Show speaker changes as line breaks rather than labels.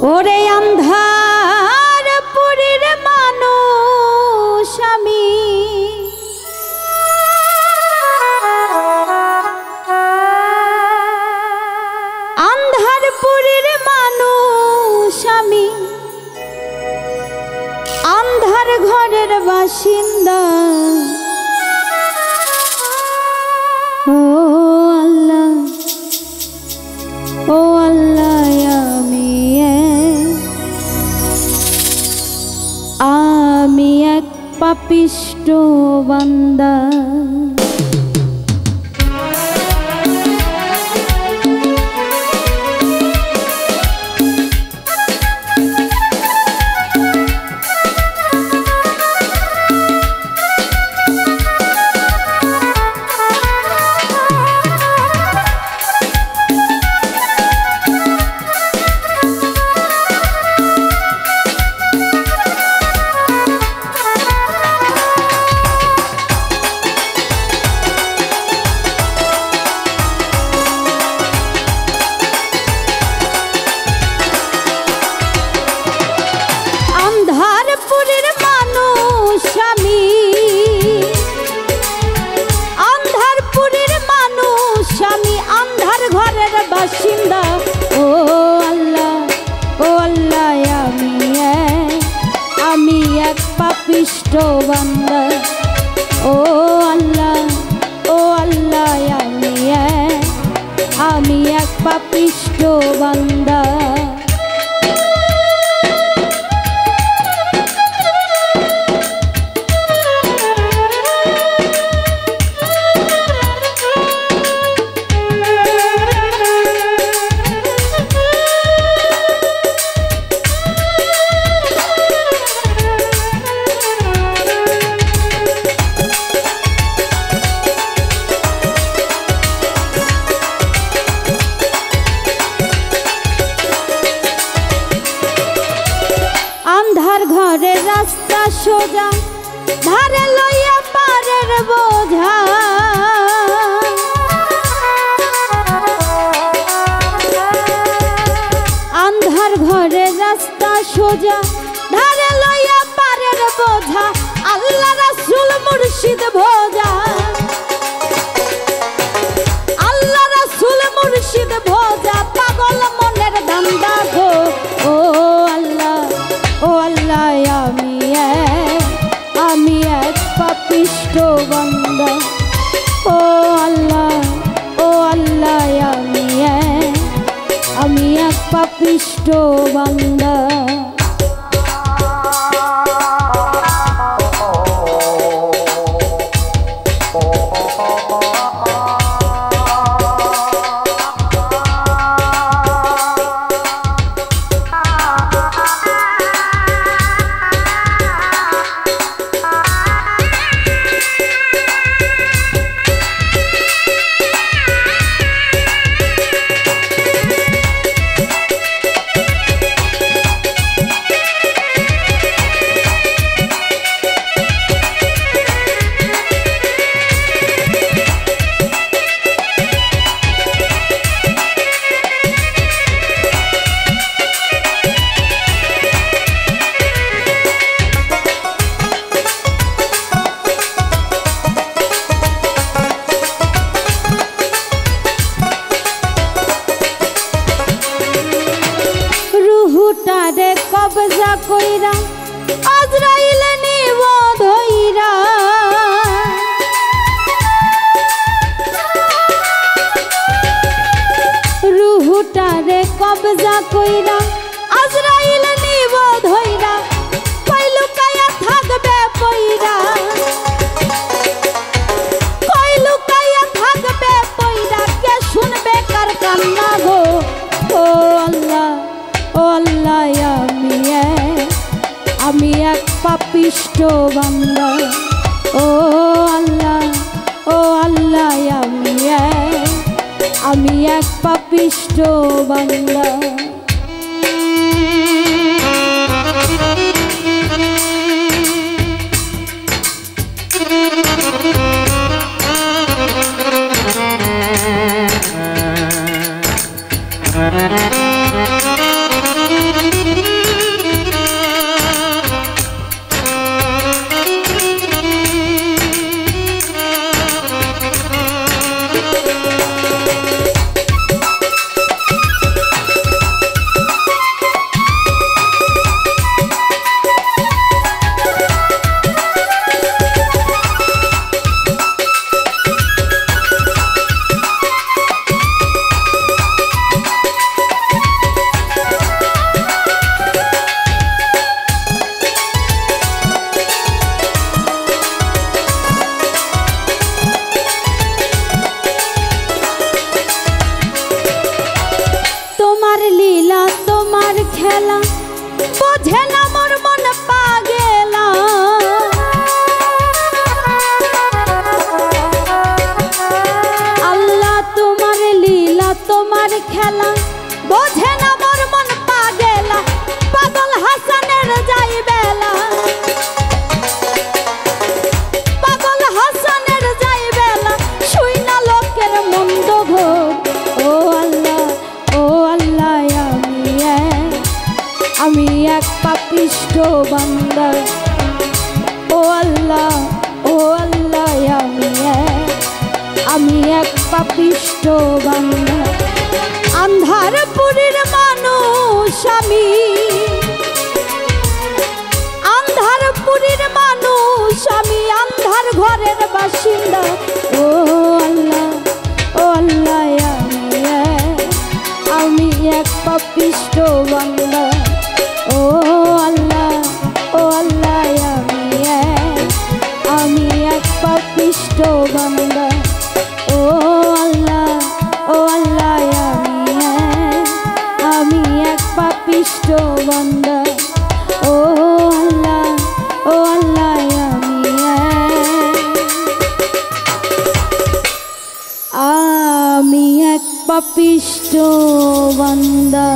ওরে আন্ধার পুরীর মানুষ আমি, আন্ধার পুরীর মানুষ আমি, আন্ধার ঘরের বাসিন্দা। ও আল্লাহ, ও আল্লাহ, আমি এক পাপিষ্ট বান্দা। বাসিন্দা ও আল্লাহ, ও আল্লাহ, আমি এক পাপিষ্ট বান্দা। ও আল্লাহ, ও আল্লাহ, আমি এক পাপিষ্ট বান্দা। আন্ধার ঘরের রাস্তা সোজা, ধারে লইয়া পারের বোঝা। আন্ধার ঘরের রাস্তা সোজা, ধারে লইয়া পারের বোঝা। আল্লাহ রাসূল মুর্শিদ ভোজা, আল্লাহ রাসূল মুর্শিদ ভোজা। পাগল মনের ধান্দা গো, ও আল্লাহ, ও আল্লাহ, আমি এক পাপিষ্ট বান্দা। ও আল্লাহ, ও আল্লাহ, আমি এক পাপিষ্ট বান্দা। রুহুটারে কবজা কইরা আজরাইল নিব ধইরা। রুহুটারে কবজা কইরা আজরাইল নিব ধইরা। কই লুকায়া থাকবে পইরা, কই লুকায়া থাকবে পইরা। কে শুনবে কার কান্না গো, ও আল্লাহ, ও আল্লাহ, আমি এক পাপিষ্ট বান্দা। ও আল্লাহ, ও আল্লাহ, আমি এক পাপিষ্ট বান্দা। তোমার লীলা তোমার খেলা বোঝে না মোর মন পাগেলা। আল্লাহ তোমার লীলা তোমার খেলা বোঝে না মোর মন পাগেলা। পাগল হাসানের যাই বেলা, পাগল হাসানের যাই বেলা, শুই না লোকের মন্দ ঘোর। ও আল্লাহ আমি এক পাপিষ্ঠ বান্দা। ও আল্লাহ আমি এক পাপিষ্ঠ বান্দা। আন্ধারপুরীর মানুষ আমি, আন্ধারপুরীর মানুষ আমি, আন্ধার ঘরের বাসিন্দা। ও আল্লাহ আমি এক পাপিষ্ঠ বান্দা। ও আল্লাহ আমি এক পাপিষ্ঠ বান্দা। ও আল্লাহ আমি এক পাপিষ্ঠ বান্দা। ও আল্লাহ আমি এক পাপিষ্ঠ বান্দা।